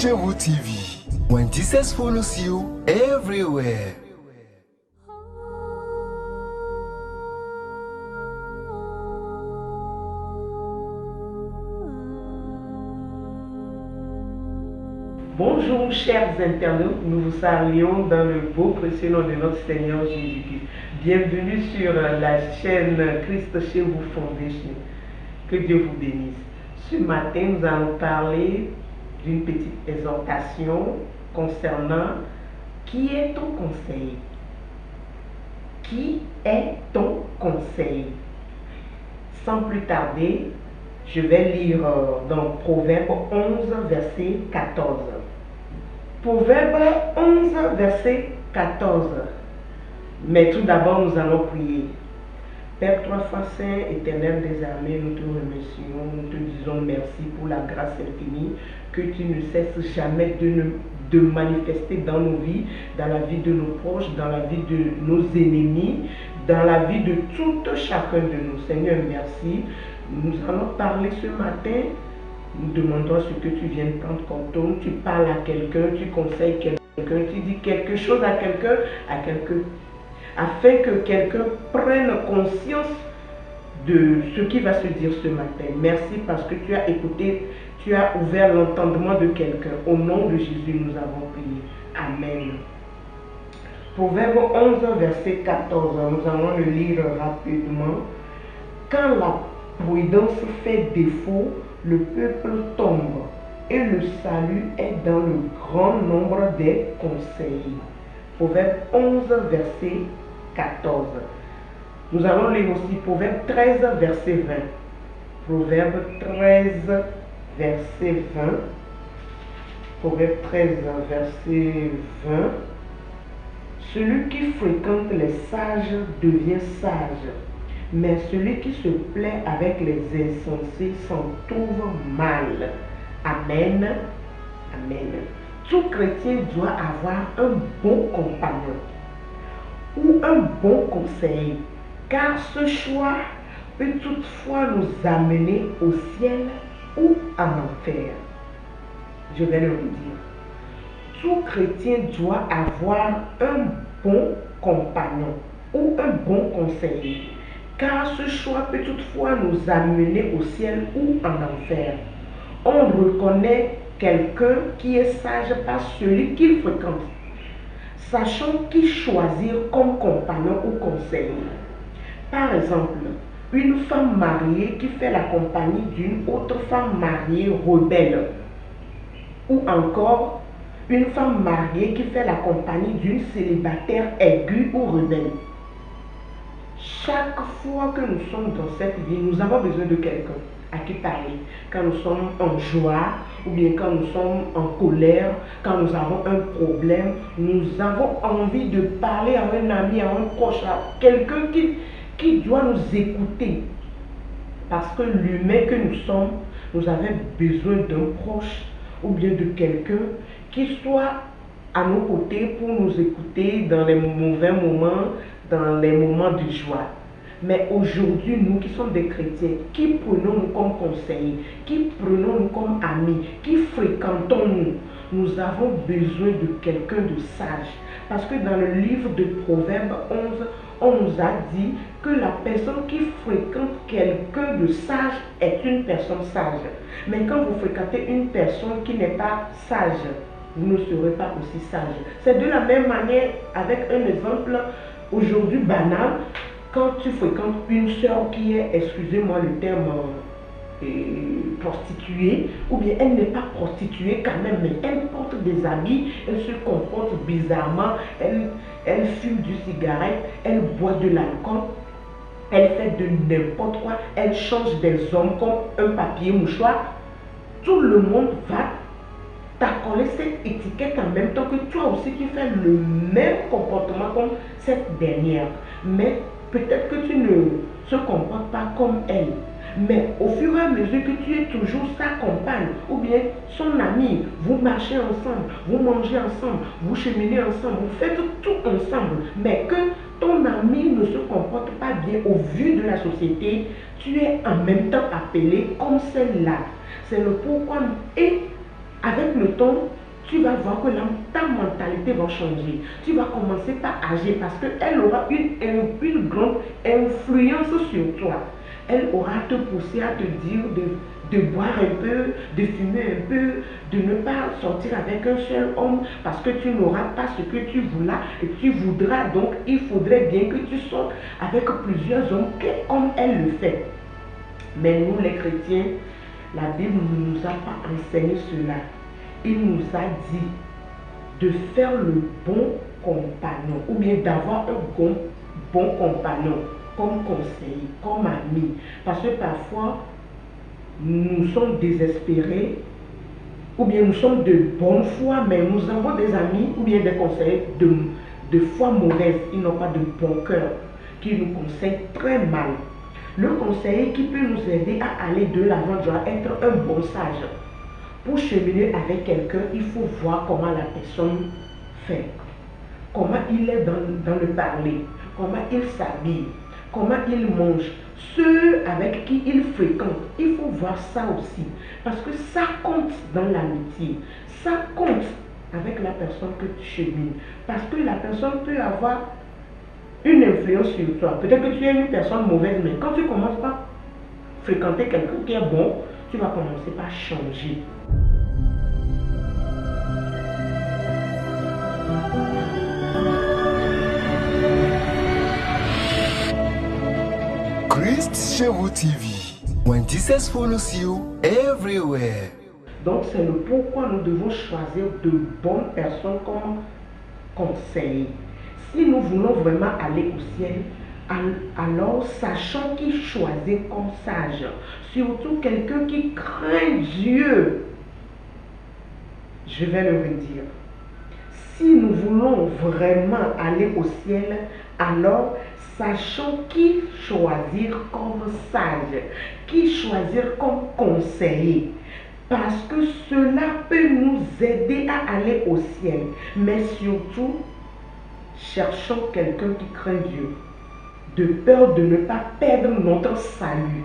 chez vous TV. When Jesus follows you everywhere. Bonjour chers internautes, nous vous saluons dans le beau précieux nom de notre Seigneur Jésus-Christ. Bienvenue sur la chaîne Christ chez vous Foundation. Que Dieu vous bénisse. Ce matin, nous allons parler d'une petite exhortation concernant qui est ton conseil. Qui est ton conseil? Sans plus tarder, je vais lire dans Proverbe 11, verset 14. Proverbe 11, verset 14. Mais tout d'abord, nous allons prier. Père trois fois saint, éternel des armées, nous te remercions, nous te disons merci pour la grâce infinie que tu ne cesses jamais de manifester dans nos vies, dans la vie de nos proches, dans la vie de nos ennemis, dans la vie de tout chacun de nous. Seigneur, merci. Nous allons parler ce matin. Nous demandons à ce que tu viennes prendre contrôle. Tu parles à quelqu'un, tu conseilles quelqu'un, tu dis quelque chose à quelqu'un, afin que quelqu'un prenne conscience de ce qui va se dire ce matin. Merci parce que tu as écouté, tu as ouvert l'entendement de quelqu'un. Au nom de Jésus, nous avons prié. Amen. Proverbe 11, verset 14. Nous allons le lire rapidement. Quand la prudence fait défaut, le peuple tombe, et le salut est dans le grand nombre des conseils. Proverbe 11, verset 14. Nous allons lire aussi Proverbe 13, verset 20. Proverbe 13, verset 20. Proverbe 13, verset 20. Celui qui fréquente les sages devient sage, mais celui qui se plaît avec les insensés s'en trouve mal. Amen. Amen. Tout chrétien doit avoir un bon compagnon ou un bon conseil, car ce choix peut toutefois nous amener au ciel ou en enfer. Je vais le redire. Tout chrétien doit avoir un bon compagnon ou un bon conseiller, car ce choix peut toutefois nous amener au ciel ou en enfer. On reconnaît quelqu'un qui est sage par celui qu'il fréquente. Sachons qui choisir comme compagnon ou conseiller. Par exemple, une femme mariée qui fait la compagnie d'une autre femme mariée rebelle. Ou encore, une femme mariée qui fait la compagnie d'une célibataire aiguë ou rebelle. Chaque fois que nous sommes dans cette vie, nous avons besoin de quelqu'un à qui parler. Quand nous sommes en joie, ou bien quand nous sommes en colère, quand nous avons un problème, nous avons envie de parler à un ami, à un proche, à quelqu'un qui doit nous écouter. Parce que l'humain que nous sommes, nous avons besoin d'un proche ou bien de quelqu'un qui soit à nos côtés pour nous écouter dans les mauvais moments, dans les moments de joie. Mais aujourd'hui, nous qui sommes des chrétiens, qui prenons-nous comme conseillers, qui prenons-nous comme amis, qui fréquentons-nous, nous avons besoin de quelqu'un de sage. Parce que dans le livre de Proverbe 11, on nous a dit que la personne qui fréquente quelqu'un de sage est une personne sage. Mais quand vous fréquentez une personne qui n'est pas sage, vous ne serez pas aussi sage. C'est de la même manière avec un exemple aujourd'hui banal. Quand tu fréquentes une soeur qui est, excusez-moi le terme, prostituée, ou bien elle n'est pas prostituée quand même, mais elle porte des habits, elle se comporte bizarrement, elle fume du cigarette, elle boit de l'alcool, elle fait de n'importe quoi, elle change des hommes comme un papier mouchoir, tout le monde va t'accoler cette étiquette en même temps que toi aussi tu fais le même comportement comme cette dernière. Mais peut-être que tu ne se comportes pas comme elle. Mais au fur et à mesure que tu es toujours sa compagne ou bien son ami, vous marchez ensemble, vous mangez ensemble, vous cheminez ensemble, vous faites tout ensemble, mais que ton ami ne se comporte pas bien au vu de la société, tu es en même temps appelé comme celle-là. C'est le pourquoi. Et avec le temps, tu vas voir que ta mentalité va changer. Tu vas commencer par agir parce qu'elle aura une grande influence sur toi. Elle aura te poussé à te dire de boire un peu, de fumer un peu, de ne pas sortir avec un seul homme parce que tu n'auras pas ce que tu voulais et tu voudras. Donc, il faudrait bien que tu sortes avec plusieurs hommes comme elle le fait. Mais nous, les chrétiens, la Bible ne nous a pas enseigné cela. Il nous a dit de faire le bon compagnon ou bien d'avoir un bon compagnon comme conseiller, comme ami. Parce que parfois, nous sommes désespérés ou bien nous sommes de bonne foi, mais nous avons des amis ou bien des conseillers de foi mauvaise. Ils n'ont pas de bon cœur, qui nous conseillent très mal. Le conseiller qui peut nous aider à aller de l'avant doit être un bon sage. Pour cheminer avec quelqu'un, il faut voir comment la personne fait, comment il est dans le parler, comment il s'habille, comment il mange, ceux avec qui il fréquente. Il faut voir ça aussi, parce que ça compte dans l'amitié, ça compte avec la personne que tu chemines, parce que la personne peut avoir une influence sur toi. Peut-être que tu es une personne mauvaise, mais quand tu commences par fréquenter quelqu'un qui est bon, tu vas commencer par changer. Christ chez vous TV. When Jesus follows you everywhere. Donc c'est le pourquoi nous devons choisir de bonnes personnes comme conseillers. Si nous voulons vraiment aller au ciel, alors sachons qui choisir comme sage. Surtout quelqu'un qui craint Dieu. Je vais le redire. Si nous voulons vraiment aller au ciel, alors sachons qui choisir comme sage, qui choisir comme conseiller. Parce que cela peut nous aider à aller au ciel. Mais surtout, cherchons quelqu'un qui craint Dieu, de peur de ne pas perdre notre salut.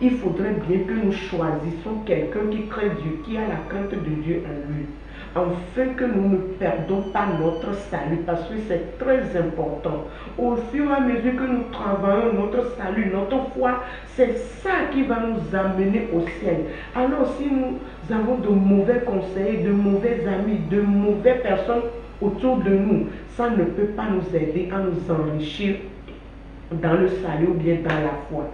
Il faudrait bien que nous choisissions quelqu'un qui craint Dieu, qui a la crainte de Dieu en lui, afin que nous ne perdons pas notre salut, parce que c'est très important. Au fur et à mesure que nous travaillons notre salut, notre foi, c'est ça qui va nous amener au ciel. Alors si nous avons de mauvais conseils, de mauvais amis, de mauvaises personnes autour de nous, ça ne peut pas nous aider à nous enrichir dans le salut ou bien dans la foi.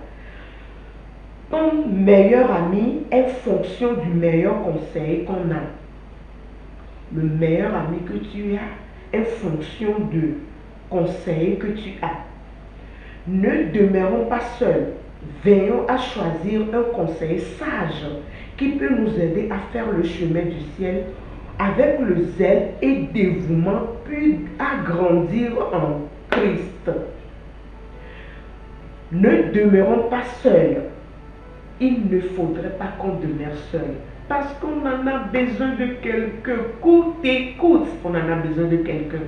Ton meilleur ami est fonction du meilleur conseiller qu'on a. Le meilleur ami que tu as est fonction du conseiller que tu as. Ne demeurons pas seuls. Veillons à choisir un conseiller sage qui peut nous aider à faire le chemin du ciel avec le zèle et dévouement, puis à grandir en Christ. Ne demeurons pas seuls. Il ne faudrait pas qu'on demeure seul. Parce qu'on en a besoin de quelqu'un. Coûte et coûte, on en a besoin de quelqu'un.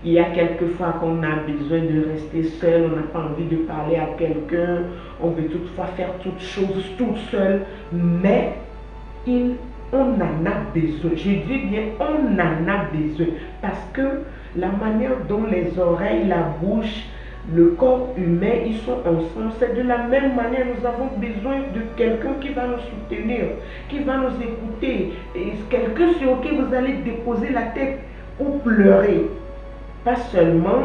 Il y a quelques fois qu'on a besoin de rester seul, on n'a pas envie de parler à quelqu'un, on veut toutefois faire toutes choses toute seule, mais on en a besoin. Je dis bien, on en a besoin. Parce que la manière dont les oreilles, la bouche, le corps humain, ils sont ensemble. C'est de la même manière, nous avons besoin de quelqu'un qui va nous soutenir, qui va nous écouter, et quelqu'un sur qui vous allez déposer la tête ou pleurer. Pas seulement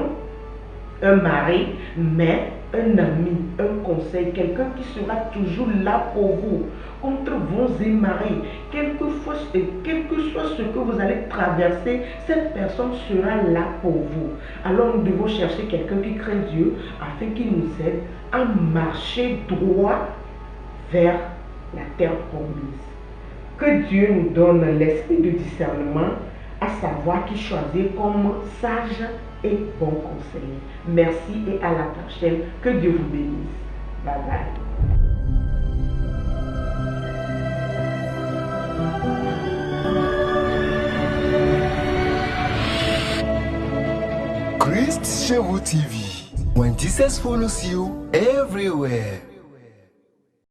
un mari, mais un ami, un conseil, quelqu'un qui sera toujours là pour vous, contre vents et marées. Quel que soit ce que vous allez traverser, cette personne sera là pour vous. Alors nous devons chercher quelqu'un qui craint Dieu, afin qu'il nous aide à marcher droit vers la terre promise. Que Dieu nous donne l'esprit de discernement, à savoir qui choisir comme sage et bon conseiller. Merci et à la prochaine. Que Dieu vous bénisse. Bye bye. Christ chez vous TV. When Jesus follows you everywhere.